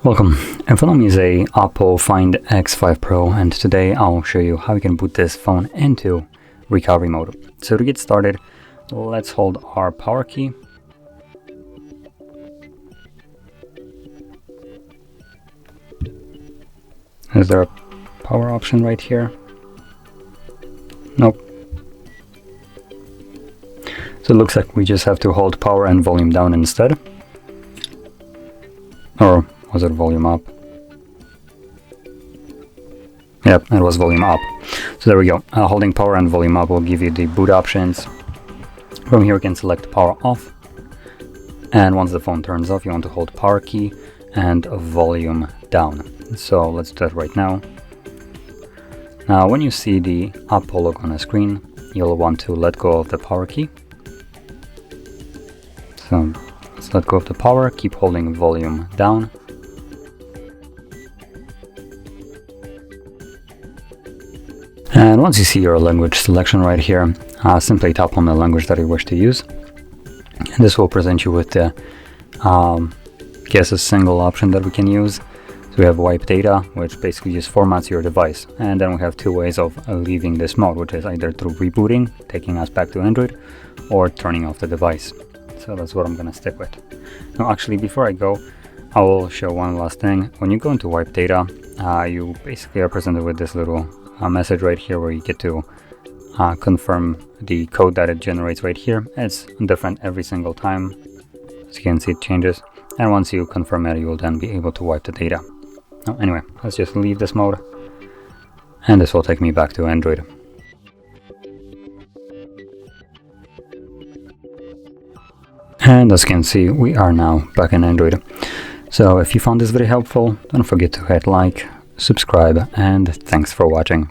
Welcome, in front of me is a OPPO Find X5 Pro, and today I'll show you how you can boot this phone into recovery mode. So to get started, let's hold our power key. Is there a power option right here? Nope. So it looks like we just have to hold power and volume down instead. Or was it volume up? Yep, it was volume up. So there we go. Holding power and volume up will give you the boot options. From here you can select power off. And once the phone turns off, you want to hold power key and volume down. So let's do that right now. Now when you see the OPPO logo on the screen, you'll want to let go of the power key. So let's let go of the power, keep holding volume down. And once you see your language selection right here, simply tap on the language that you wish to use. And this will present you with the guess a single option that we can use. So we have wipe data, which basically just formats your device. And then we have two ways of leaving this mode, which is either through rebooting, taking us back to Android, or turning off the device. So that's what I'm going to stick with. Now actually, before I go, I will show one last thing. When you go into wipe data, you basically are presented with this little message right here where you get to confirm the code that it generates right here. It's different every single time. As you can see, it changes. And once you confirm it, you will then be able to wipe the data. Now, anyway, let's just leave this mode. And this will take me back to Android. And as you can see, we are now back in Android. So if you found this very helpful, don't forget to hit like, subscribe, and thanks for watching.